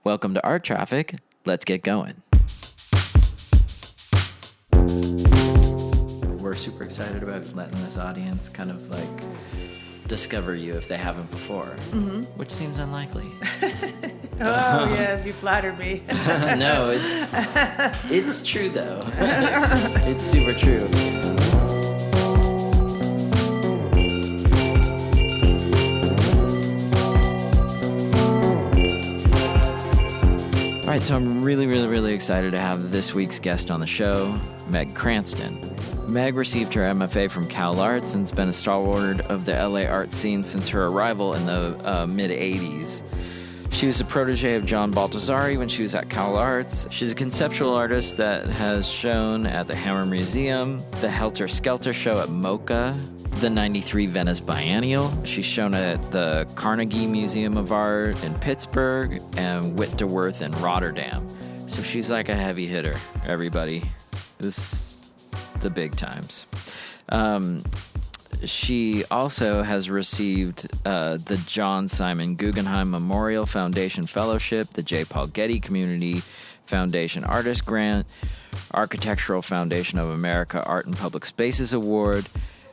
Welcome to Art Traffic. Let's get going. We're super excited about letting this audience kind of like discover you if they haven't before, which seems unlikely. Yes, you flattered me. No, it's true though. It's super true. All right, so I'm really excited to have this week's guest on the show, Meg Cranston. Meg received her MFA from Cal Arts and's been a stalwart of the LA art scene since her arrival in the mid-'80s. She was a protege of John Baltazari when she was at Cal Arts. She's a conceptual artist that has shown at the Hammer Museum, the Helter Skelter show at MoCA, the 93 Venice Biennial. She's shown at the Carnegie Museum of Art in Pittsburgh and Witt de Worth in Rotterdam. So she's like a heavy hitter, everybody. This is the big times. She also has received the John Simon Guggenheim Memorial Foundation Fellowship, the J. Paul Getty Community Foundation Artist Grant, Architectural Foundation of America Art and Public Spaces Award,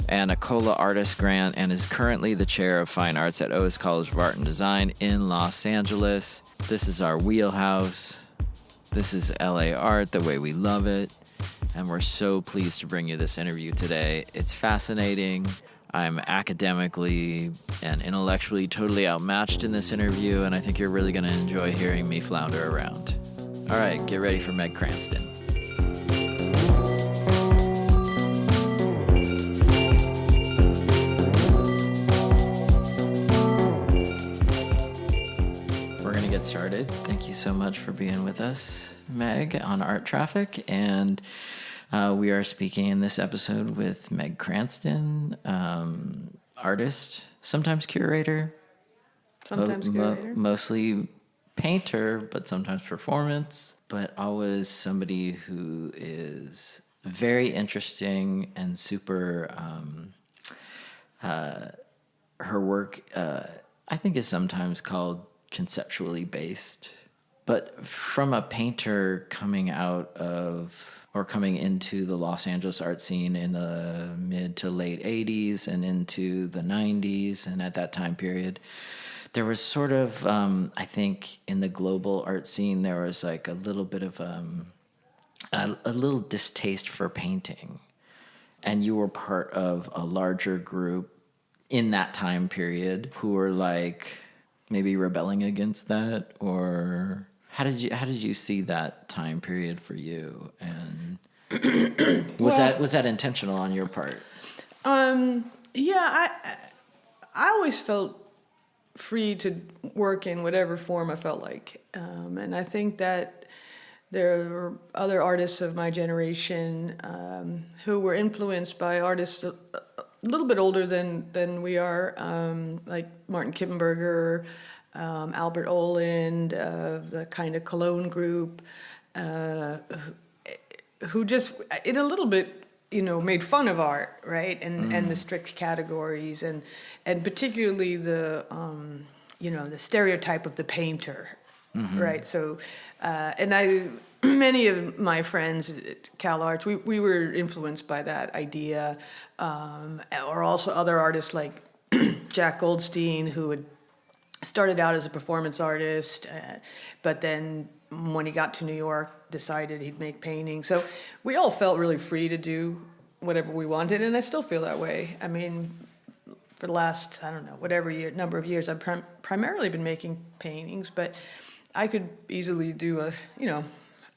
and a COLA Artist Grant, and is currently the chair of fine arts at Otis College of Art and Design in Los Angeles. This is our wheelhouse. This is LA art the way we love it. And we're so pleased to bring you this interview today. It's fascinating. I'm academically and intellectually totally outmatched in this interview, and I think you're really going to enjoy hearing me flounder around. All right, get ready for Meg Cranston. We're going to get started. Thank you so much for being with us, Meg, on Art Traffic, and we are speaking in this episode with Meg Cranston, artist, sometimes curator, mostly painter, but sometimes performance, but always somebody who is very interesting and super, her work, I think is sometimes called conceptually based, but from a painter coming into the Los Angeles art scene in the mid to late 80s and into the 90s. And at that time period, there was sort of, I think in the global art scene, there was like a little bit of a little distaste for painting. And you were part of a larger group in that time period who were like maybe rebelling against that, or How did you see that time period for you? And was that intentional on your part? Yeah, I always felt free to work in whatever form I felt like, and I think that there were other artists of my generation who were influenced by artists a little bit older than we are, like Martin Kippenberger, Albert Oland, the kind of Cologne group, who just, in a little bit, made fun of art, right? And the strict categories, and particularly the, the stereotype of the painter, right? So, many of my friends at Cal Arts, we were influenced by that idea, or also other artists like Jack Goldstein, who had started out as a performance artist, but then when he got to New York, decided he'd make paintings. So we all felt really free to do whatever we wanted, and I still feel that way. I mean, for the last, number of years, I've primarily been making paintings, but I could easily do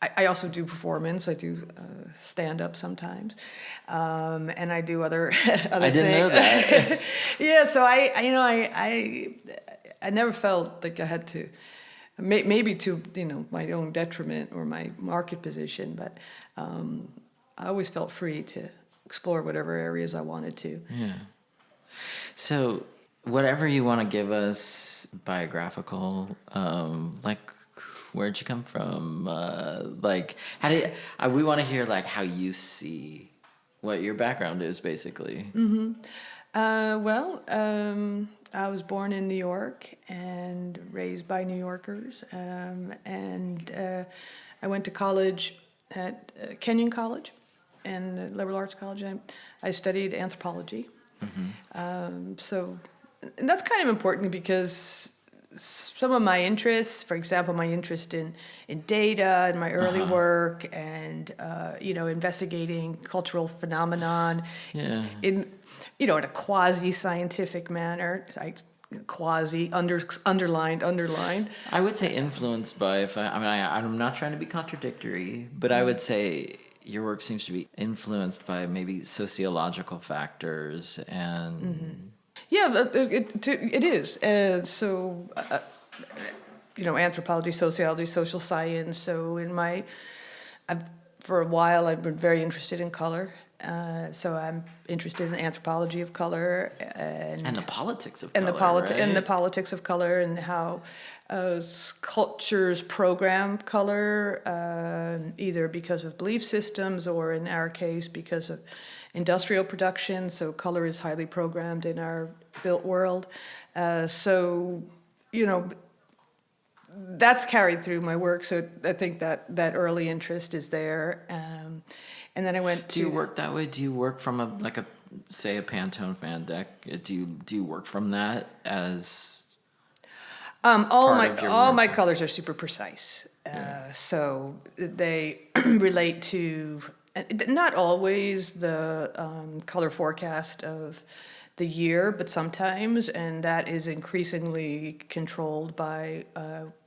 I also do performance. I do stand-up sometimes, and I do other things. I didn't know that. Yeah, so I never felt like I had to, maybe to my own detriment or my market position, but I always felt free to explore whatever areas I wanted to. Yeah. So whatever you want to give us, biographical, like where'd you come from? We want to hear like how you see what your background is, basically. Mm-hmm. I was born in New York and raised by New Yorkers, and I went to college at Kenyon College and liberal arts college. I studied anthropology. So, and that's kind of important because some of my interests, for example, my interest in data and my early work and, investigating cultural phenomenon in a quasi-scientific manner, underlined. I would say influenced by, I'm not trying to be contradictory, but I would say your work seems to be influenced by maybe sociological factors and... Yeah, it is. Anthropology, sociology, social science. So for a while, I've been very interested in color. So I'm interested in the anthropology of color and the politics of and color, and the politics of color and how cultures program color, either because of belief systems or, in our case, because of industrial production. So color is highly programmed in our built world. That's carried through my work. So I think that early interest is there. And then I went to... Do you work that way? Do you work from a Pantone fan deck? Do you work from that as all my colors are super precise. So they relate to, not always the color forecast of the year, but sometimes, and that is increasingly controlled by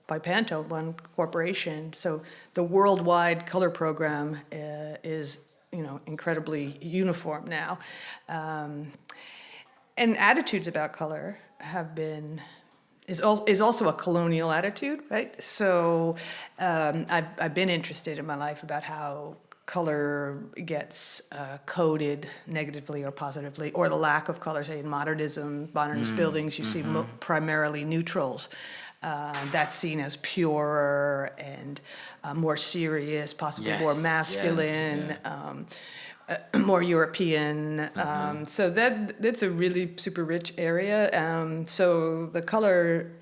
Pantone, one corporation. So the worldwide color program is, incredibly uniform now, and attitudes about color is also a colonial attitude, right? So I've been interested in my life about how color gets coded negatively or positively, or the lack of color. Say in modernist buildings, you see primarily neutrals. That's seen as purer and more serious, possibly more masculine, more European. So that's a really super rich area. So the color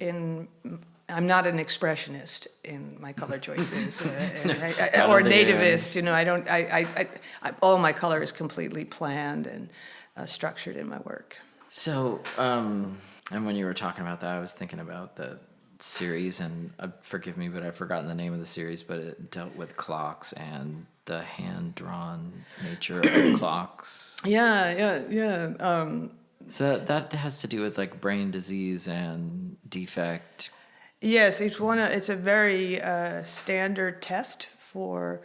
I'm not an expressionist in my color choices, or nativist. All my color is completely planned and structured in my work. So, and when you were talking about that, I was thinking about the series, and forgive me, but I've forgotten the name of the series, but it dealt with clocks and the hand-drawn nature of clocks. Yeah. So that has to do with brain disease and defect. Yes, it's a very standard test for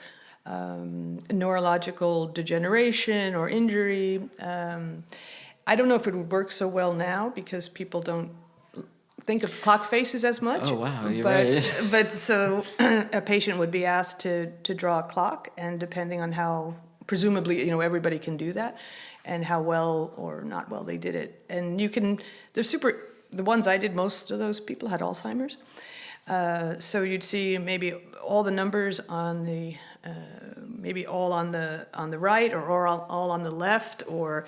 neurological degeneration or injury. I don't know if it would work so well now because people don't think of clock faces as much. Oh, wow, you're right. But so a patient would be asked to draw a clock, and depending on how, presumably, everybody can do that, and how well or not well they did it. And the ones I did, most of those people had Alzheimer's. So you'd see maybe all the numbers on the, maybe all on the right, or all on the left, or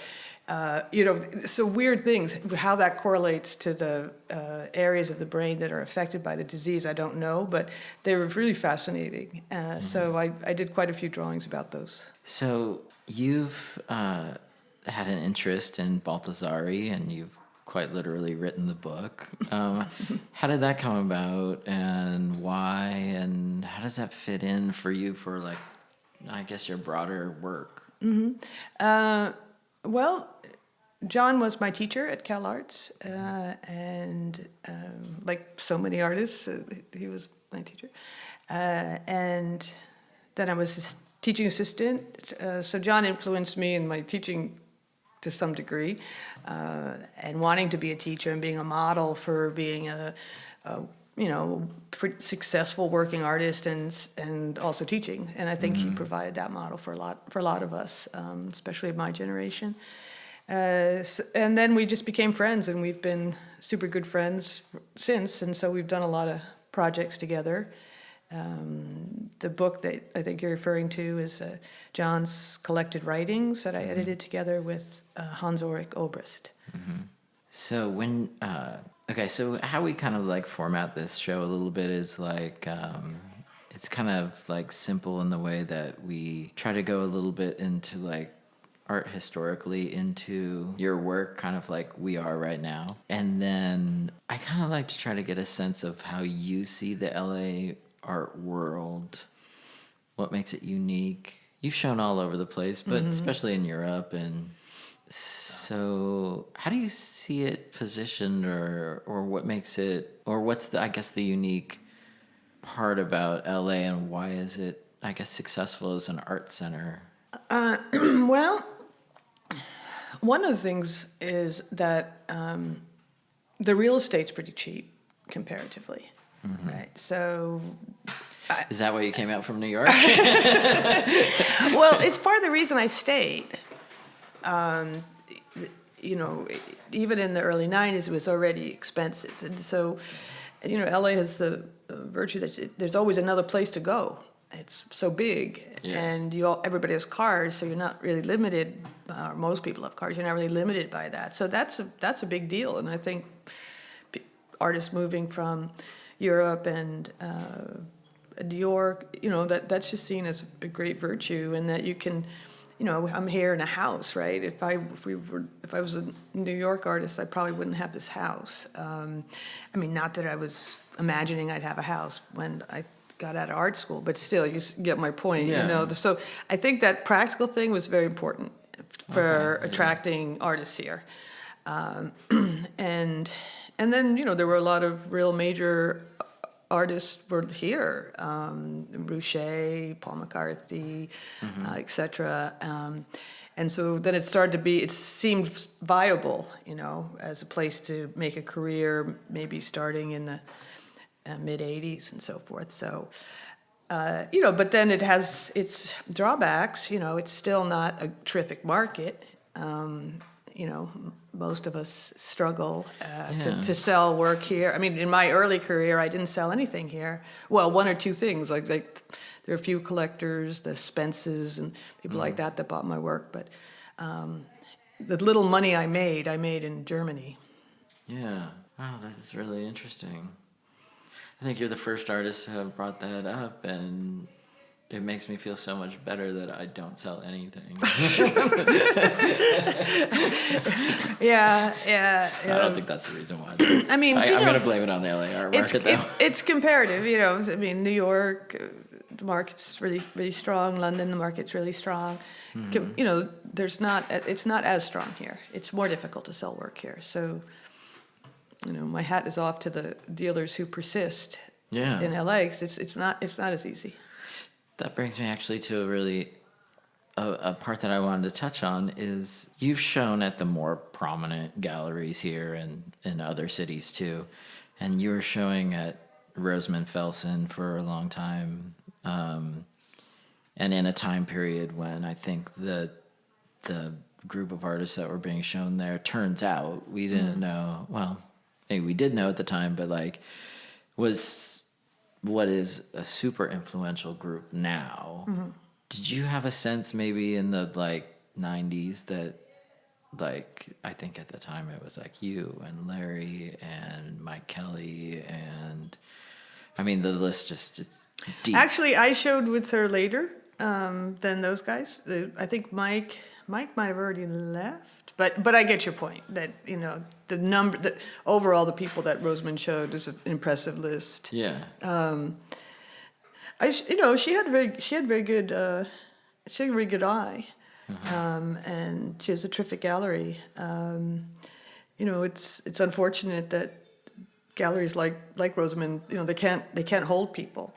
so weird things. How that correlates to the areas of the brain that are affected by the disease, I don't know, but they were really fascinating. So I did quite a few drawings about those. So you've had an interest in Balthazari, and you've quite literally written the book. How did that come about, and why, and how does that fit in for you for I guess your broader work? Well, John was my teacher at Cal Arts, and like so many artists, he was my teacher. And then I was his teaching assistant. So John influenced me in my teaching to some degree, and wanting to be a teacher and being a model for being a pretty successful working artist and also teaching. And I think he provided that model for a lot of us, especially of my generation. And then we just became friends, and we've been super good friends since. And so we've done a lot of projects together. The book that I think you're referring to is John's collected writings that I edited together with Hans-Ulrich Obrist. So when okay, so how we kind of like format this show a little bit is like it's kind of like simple in the way that we try to go a little bit into like art historically into your work, kind of like we are right now. And then I kind of like to try to get a sense of how you see the LA art world, what makes it unique. You've shown all over the place, but especially in Europe. And so how do you see it positioned, or what makes it, or what's the, I guess, the unique part about LA, and why is it, I guess, successful as an art center? Well, one of the things is that the real estate's pretty cheap comparatively, right? So, Is that why you came out from New York? well, it's part of the reason I stayed. Even in the early 90s, it was already expensive. And so, LA has the virtue that there's always another place to go. It's so big, and everybody has cars, so you're not really limited. Or most people have cars. You're not really limited by that. So that's a big deal. And I think artists moving from Europe and New York, that's just seen as a great virtue, and that you can, I'm here in a house, right? If I was a New York artist, I probably wouldn't have this house. Not that I was imagining I'd have a house when I got out of art school, but still, you get my point. Yeah. So I think that practical thing was very important for attracting artists here, and then there were a lot of real major artists were here, Boucher, Paul McCarthy, etc. And so then it seemed viable, as a place to make a career, maybe starting in the mid 80s and so forth. So, but then it has its drawbacks. It's still not a terrific market. Most of us struggle to sell work here. In my early career, I didn't sell anything here. Well, one or two things. Like there are a few collectors, the Spences and people like that bought my work. But the little money I made in Germany. Yeah. Wow, that's really interesting. I think you're the first artist to have brought that up, and it makes me feel so much better that I don't sell anything. Yeah. I don't think that's the reason why. I'm going to blame it on the LA art market, though. It's comparative, New York, the market's really, really strong. London, the market's really strong. It's not as strong here. It's more difficult to sell work here. So, my hat is off to the dealers who persist in LA, because it's not as easy. That brings me actually to a part that I wanted to touch on is you've shown at the more prominent galleries here and in other cities too, and you were showing at Rosamund Felsen for a long time, and in a time period when I think the group of artists that were being shown there, turns out we didn't know, well, maybe we did know at the time, but was what is a super influential group now. Did you have a sense maybe in the 90s that I think at the time it was you and Larry and Mike Kelly, and the list just deep. Actually, I showed with her later than those guys. I think Mike might have already left, but I get your point that the number, overall the people that Rosamund showed is an impressive list. Yeah. She had a very good eye, and she has a terrific gallery. It's unfortunate that galleries like Rosamund, they can't hold people.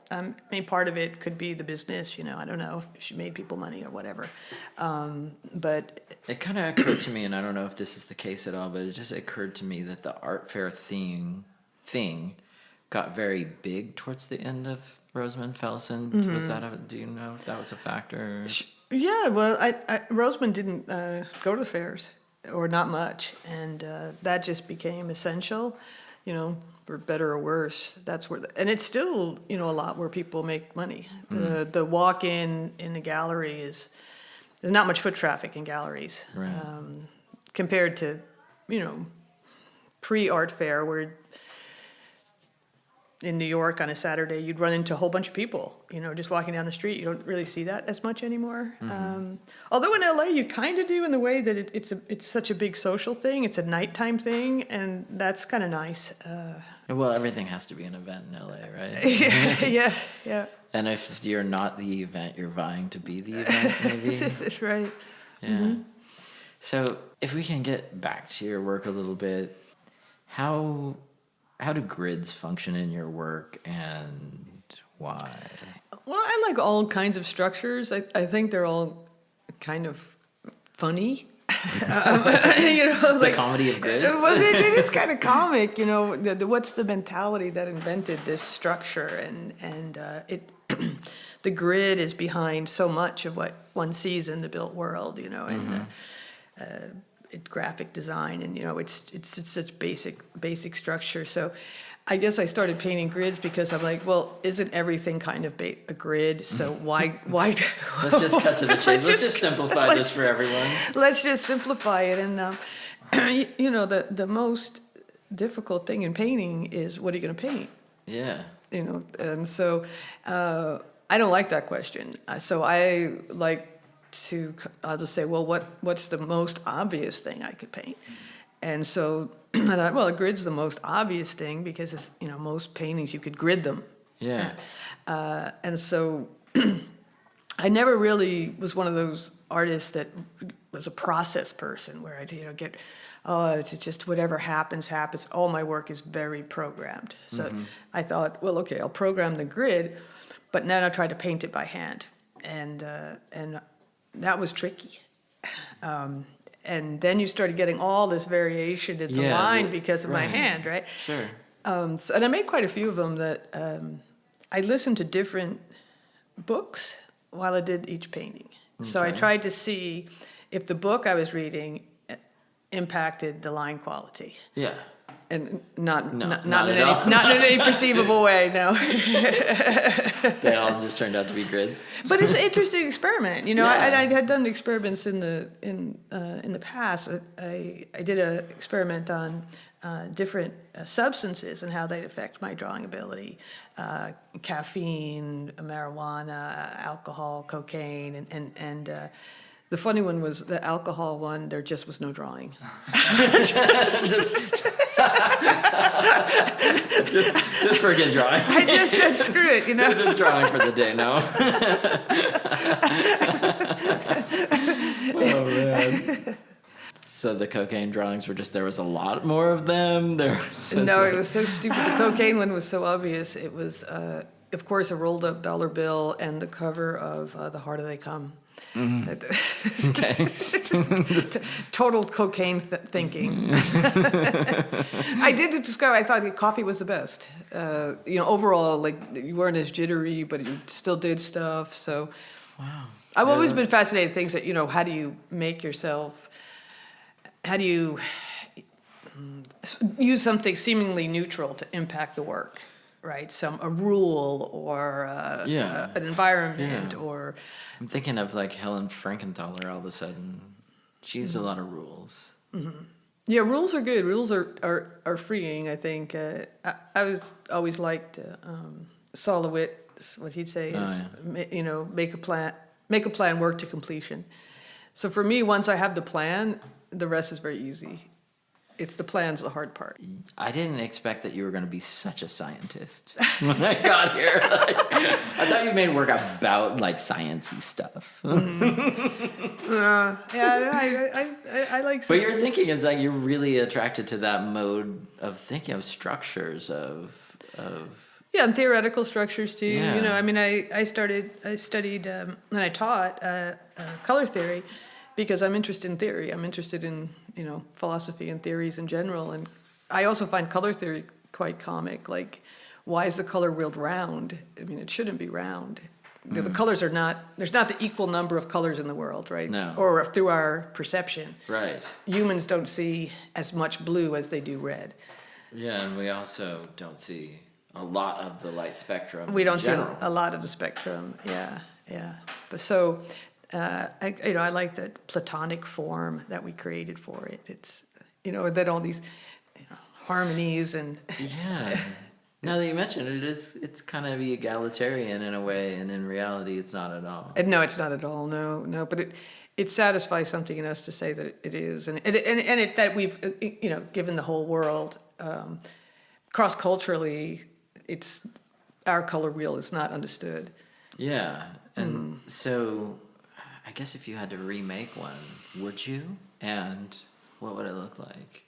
Part of it could be the business. I don't know if she made people money or whatever, but it kind of occurred to me, and I don't know if this is the case at all, but it just occurred to me that the art fair thing got very big towards the end of Rosamund Felsen. Was that do you know if that was a factor? Yeah, well, Rosamund didn't go to the fairs, or not much, and that just became essential, for better or worse. That's where, and it's still, a lot where people make money. The walk-in in the gallery there's not much foot traffic in galleries, right. Compared to, pre-art fair where in New York on a Saturday, you'd run into a whole bunch of people, just walking down the street. You don't really see that as much anymore. Although in LA, you kind of do in the way that it's such a big social thing. It's a nighttime thing, and that's kind of nice. Well, everything has to be an event in LA, right? yeah. And if you're not the event, you're vying to be the event, maybe. That's right. Yeah. Mm-hmm. So if we can get back to your work a little bit, how do grids function in your work and why? Well, I like all kinds of structures. I think they're all kind of funny. The comedy of grids? Well, it is kind of comic, what's the mentality that invented this structure? And the grid is behind so much of what one sees in the built world, and graphic design, and it's such basic structure. So I guess I started painting grids because I'm like, well, isn't everything kind of a grid? So why Let's just cut to the chase. Let's just simplify this for everyone. Let's just simplify it. And the most difficult thing in painting is, what are you going to paint? Yeah. And so I don't like that question. So I like I'll just say, well, what's the most obvious thing I could paint? And so I thought, well, a grid's the most obvious thing because it's, most paintings you could grid them. Yeah. And so I never really was one of those artists that was a process person where I'd, it's just whatever happens. All my work is very programmed. So I thought, well, okay, I'll program the grid, but then I tried to paint it by hand. And that was tricky. And then you started getting all this variation in the line because of my hand, right? Sure. And I made quite a few of them that I listened to different books while I did each painting. Okay. So I tried to see if the book I was reading impacted the line quality. Yeah. And not in any perceivable way, no. They all just turned out to be grids. But it's an interesting experiment, I had done experiments in the past. I did an experiment on different substances and how they'd affect my drawing ability. Caffeine, marijuana, alcohol, cocaine, and the funny one was the alcohol one. There just was no drawing. just forget drawing. I just said screw it, This is drawing for the day, no? Oh, man. So the cocaine drawings were just, there was a lot more of them? It was so stupid. The cocaine one was so obvious. It was, of course, a rolled up dollar bill and the cover of The Harder They Come. Mm-hmm. Okay. Total cocaine thinking. I did discover, I thought coffee was the best. Overall, like, you weren't as jittery, but you still did stuff. So, wow. I've always been fascinated with things that, how do you make yourself, how do you use something seemingly neutral to impact the work? Right, a rule or an environment or. I'm thinking of like Helen Frankenthaler all of a sudden. She's a lot of rules. Mm-hmm. Yeah, rules are good. Rules are freeing. I think I was always liked Saul LeWitt. What he'd say is, make a plan, work to completion. So for me, once I have the plan, the rest is very easy. It's the plan's the hard part. I didn't expect that you were going to be such a scientist when I got here. I thought you made work about like sciencey stuff. I like. But your thinking is like you're really attracted to that mode of thinking, of structures, of. Yeah, and theoretical structures too. Yeah. I studied and I taught color theory. Because I'm interested in theory. I'm interested in, philosophy and theories in general. And I also find color theory quite comic. Like, why is the color wheel round? It shouldn't be round. The colors there's not the equal number of colors in the world, right? No. Or through our perception. Right. Humans don't see as much blue as they do red. Yeah, and we also don't see a lot of the light spectrum. We don't see a lot of the spectrum, yeah. But so... I like the Platonic form that we created for it. It's, that all these harmonies and Yeah. Now that you mention it, it's kind of egalitarian in a way, and in reality, it's not at all. And no, it's not at all. No. But it satisfies something in us to say that it is, and that we've given the whole world cross culturally, it's our color wheel is not understood. Yeah, and so I guess if you had to remake one, would you? And what would it look like?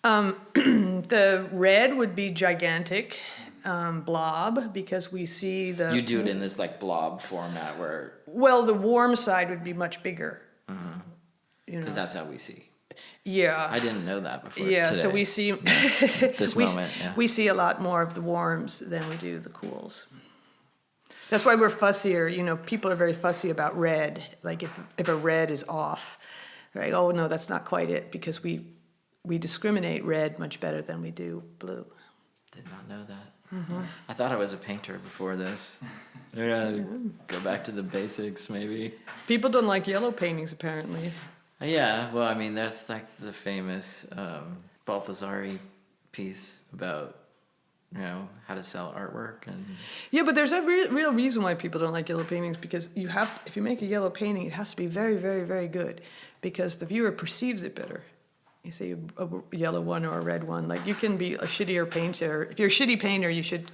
The red would be gigantic, blob, because we see the... You do it in this like blob format where... Well, the warm side would be much bigger. Because that's how we see. Yeah. I didn't know that before Yeah, today. so we see... This moment, yeah. We see a lot more of the warms than we do the cools. That's why we're fussier. People are very fussy about red. Like if a red is off, right? Oh, no, that's not quite it, because we discriminate red much better than we do blue. Did not know that. I thought I was a painter before this. Go back to the basics, maybe. People don't like yellow paintings, apparently. Yeah, well, I mean, that's like the famous Balthazari piece about, how to sell artwork. And Yeah, but there's a real reason why people don't like yellow paintings, because if you make a yellow painting, it has to be very, very, very good, because the viewer perceives it better. You see a yellow one or a red one. Like, you can be a shittier painter. If you're a shitty painter, you should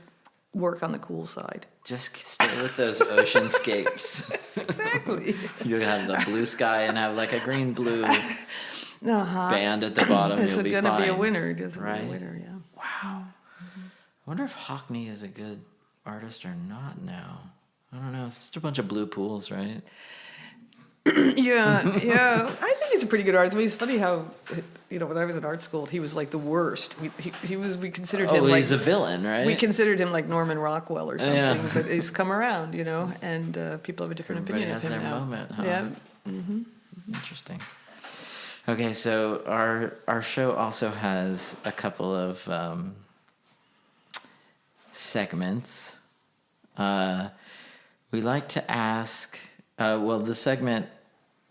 work on the cool side. just stay with those oceanscapes. Exactly. You have the blue sky and have like a green-blue band at the bottom. It's You'll be going to be a fine. winner. It's Right? a winner, yeah. Wow. I wonder if Hockney is a good artist or not now. I don't know. It's just a bunch of blue pools, right? Yeah. I think he's a pretty good artist. I mean, it's funny how, when I was in art school, he was like the worst. We considered him like... he's a villain, right? We considered him like Norman Rockwell or something, Yeah. but he's come around, and people have a different Everybody opinion of has him their now. moment, huh? Yeah. Interesting. Okay, so our show also has a couple of segments. We like to ask, the segment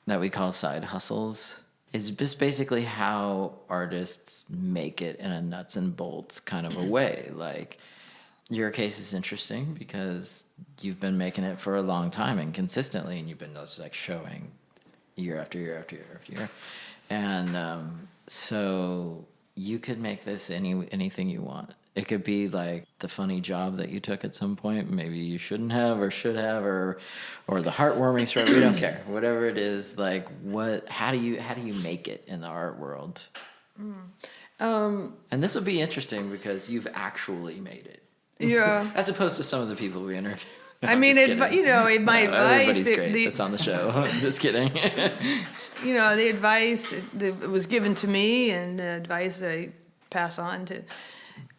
that we call Side Hustles is just basically how artists make it in a nuts and bolts kind of a way. Like, your case is interesting because you've been making it for a long time and consistently, and you've been just like showing year after year after year after year. And so you could make this anything you want. It could be like the funny job that you took at some point, maybe you shouldn't have or should have, or the heartwarming story. We don't care. Whatever it is, like how do you make it in the art world? And this will be interesting because you've actually made it. Yeah. As opposed to some of the people we interviewed. I mean, my advice... Everybody's great that's on the show. I'm just kidding. The advice that was given to me and the advice I pass on to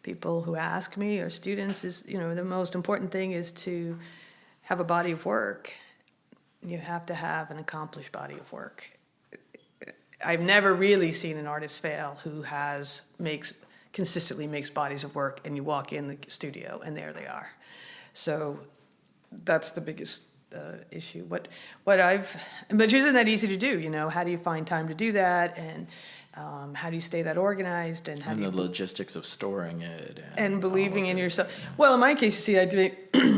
people who ask me or students is, the most important thing is to have a body of work. You have to have an accomplished body of work. I've never really seen an artist fail who consistently makes bodies of work, and you walk in the studio and there they are. So that's the biggest issue. But isn't that easy to do? How do you find time to do that, and how do you stay that organized, and the logistics of storing it and believing in yourself? Yeah. Well, in my case, you see,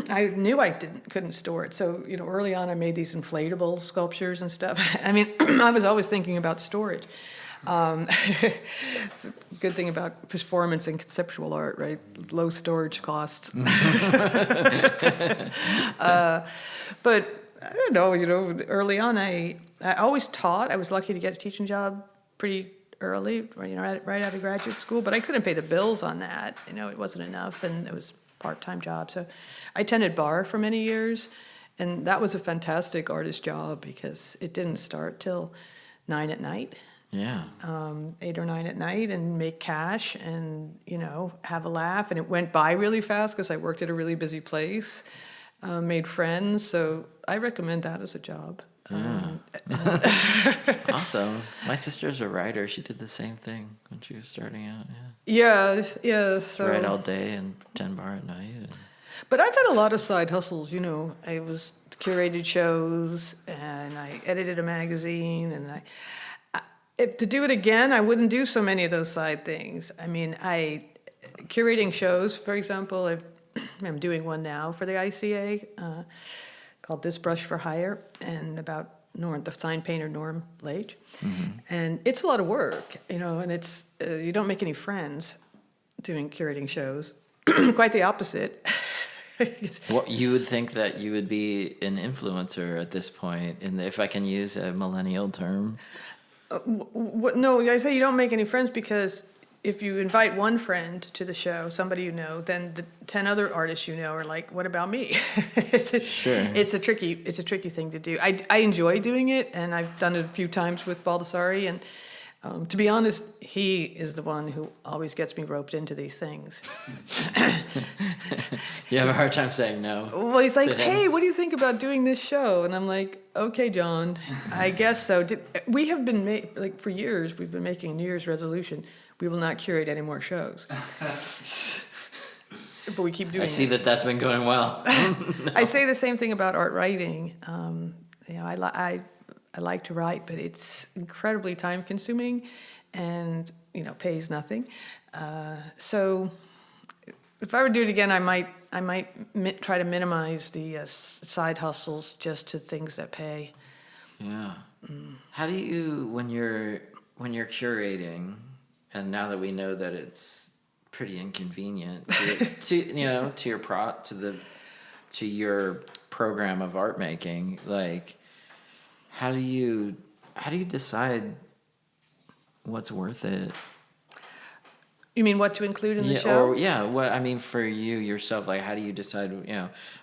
I knew I couldn't store it. So early on, I made these inflatable sculptures and stuff. I mean, I was always thinking about storage. It's a good thing about performance and conceptual art, right? Low storage costs. But I don't know, early on, I always taught. I was lucky to get a teaching job pretty early, right out of graduate school, but I couldn't pay the bills on that. It wasn't enough, and it was a part-time job. So I attended bar for many years, and that was a fantastic artist job because it didn't start till 9 at night. Yeah. 8 or 9 at night, and make cash and, have a laugh. And it went by really fast because I worked at a really busy place, made friends. So I recommend that as a job. Awesome. My sister's a writer. She did the same thing when she was starting out. Yeah. So write all day and pretend bar at night. But I've had a lot of side hustles. I was curated shows, and I edited a magazine, and If to do it again, I wouldn't do so many of those side things. I mean, curating shows, for example, I'm doing one now for the ICA called This Brush for Hire, and about the sign painter Norm Lage. And it's a lot of work, and it's you don't make any friends doing curating shows. Quite the opposite. Well, you would think that you would be an influencer at this point, if I can use a millennial term. No, I say you don't make any friends because if you invite one friend to the show, somebody you know, then the 10 other artists you know are like, what about me? Sure. It's a tricky thing to do. I enjoy doing it, and I've done it a few times with Baldessari, and to be honest, he is the one who always gets me roped into these things. You have a hard time saying no. Well, he's like, hey, what do you think about doing this show? And I'm like, okay, John, I guess so. We have been, for years, we've been making a New Year's resolution. We will not curate any more shows. But we keep doing it. I see that's been going well. No. I say the same thing about art writing. I like to write, but it's incredibly time consuming and, pays nothing. So if I would do it again, I might try to minimize the side hustles just to things that pay. Yeah. How do you, when you're curating, and now that we know that it's pretty inconvenient to your program of art making, like, how do you decide what's worth it? You mean what to include in the show? What I mean for you yourself, like, how do you decide,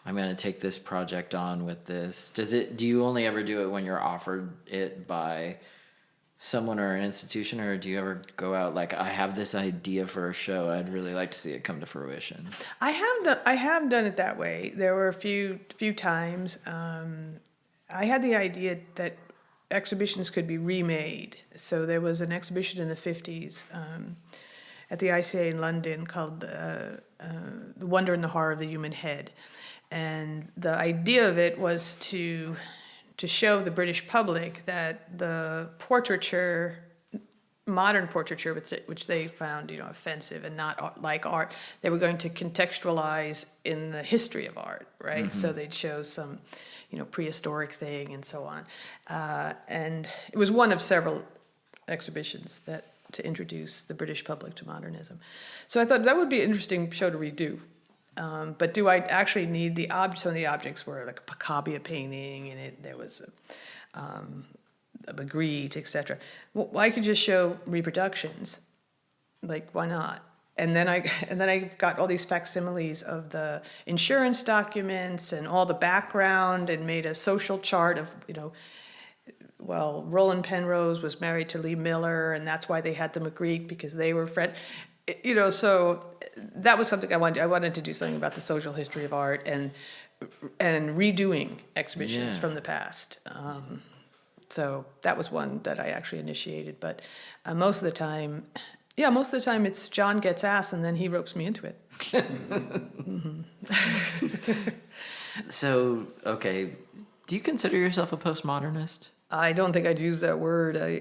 I'm going to take this project on with this? Do you only ever do it when you're offered it by someone or an institution, or do you ever go out like, I have this idea for a show, I'd really like to see it come to fruition? I have done it that way. There were a few times. I had the idea that exhibitions could be remade. So there was an exhibition in the 50s at the ICA in London called The Wonder and the Horror of the Human Head. And the idea of it was to show the British public that the portraiture, modern portraiture, which they found offensive and not like art, they were going to contextualize in the history of art, right? Mm-hmm. So they'd show some prehistoric thing and so on. And it was one of several exhibitions to introduce the British public to modernism. So I thought that would be an interesting show to redo. But do I actually need some of the objects were like a Picabia painting, and there was a Magritte, etc. Well, I could just show reproductions. Like, why not? And then I got all these facsimiles of the insurance documents and all the background, and made a social chart of Roland Penrose was married to Lee Miller, and that's why they had the Magritte, because they were friends. So that was something I wanted. I wanted to do something about the social history of art and redoing exhibitions from the past. So that was one that I actually initiated. But most of the time it's John gets asked and then he ropes me into it. Mm-hmm. So, okay, do you consider yourself a postmodernist? I don't think I'd use that word. I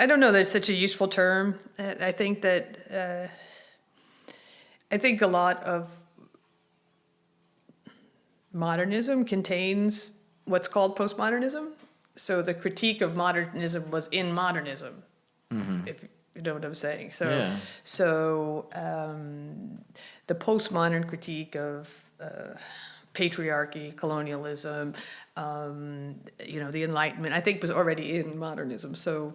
don't know that it's such a useful term. I think that I think a lot of modernism contains what's called postmodernism. So the critique of modernism was in modernism, mm-hmm. if you know what I'm saying. So the postmodern critique of patriarchy, colonialism, the Enlightenment, I think was already in modernism. So,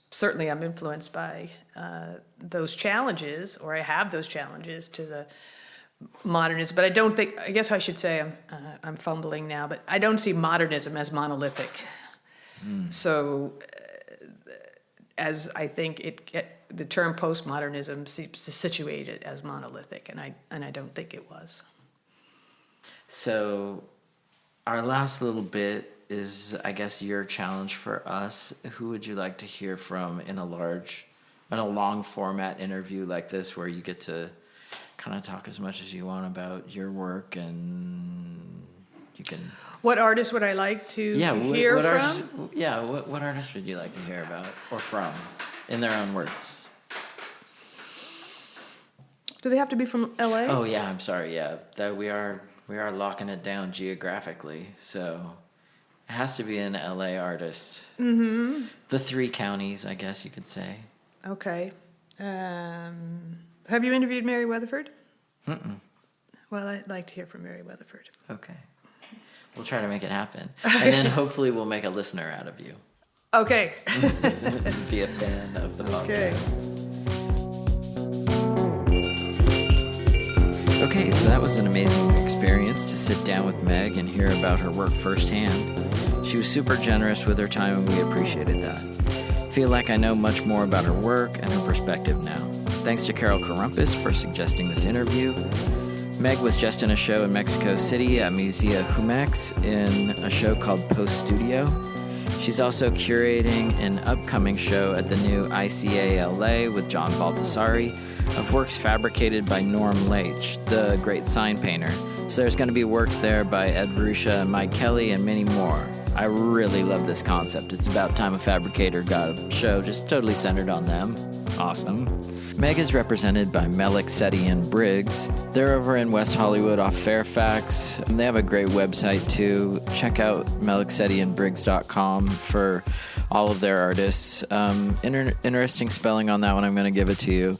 certainly I'm influenced by those challenges, or I have those challenges to the modernism. But I guess I should say I'm fumbling now, but I don't see modernism as monolithic. So, as I think the term postmodernism seems to situate it as monolithic, and I don't think it was. So, our last little bit is, I guess, your challenge for us. Who would you like to hear from in a long format interview like this, where you get to kind of talk as much as you want about your work, and you can... What artist would I like to hear what from? What artist would you like to hear about or from in their own words? Do they have to be from LA? Oh yeah, I'm sorry. Yeah, that we are locking it down geographically, so it has to be an LA artist. Mm-hmm. The 3 counties, I guess you could say. Okay. Have you interviewed Mary Weatherford? Mm-mm. Well, I'd like to hear from Mary Weatherford. Okay. We'll try to make it happen. And then hopefully we'll make a listener out of you. Okay. Be a fan of the podcast. Okay, so that was an amazing experience to sit down with Meg and hear about her work firsthand. She was super generous with her time, and we appreciated that. I feel like I know much more about her work and her perspective now. Thanks to Carol Carumpus for suggesting this interview. Meg was just in a show in Mexico City at Musea Jumex in a show called Post Studio. She's also curating an upcoming show at the new ICA LA with John Baltasari of works fabricated by Norm Leach, the great sign painter. So there's going to be works there by Ed Ruscha and Mike Kelly and many more. I really love this concept. It's about time a fabricator got a show just totally centered on them. Awesome. Meg is represented by Meg Cranston Briggs. They're over in West Hollywood off Fairfax. And they have a great website too. Check out megcranstonbriggs.com for all of their artists. Interesting spelling on that one. I'm going to give it to you.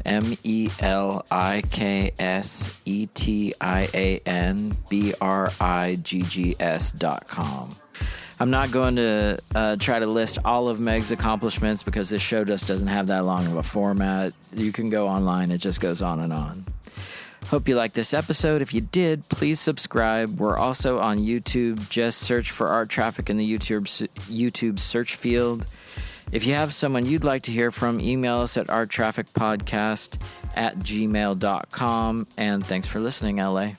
MELIKSETIANBRIGGS.com. I'm not going to try to list all of Meg's accomplishments because this show just doesn't have that long of a format. You can go online. It just goes on and on. Hope you liked this episode. If you did, please subscribe. We're also on YouTube. Just search for Art Traffic in the YouTube search field. If you have someone you'd like to hear from, email us at arttrafficpodcast@gmail.com. And thanks for listening, LA.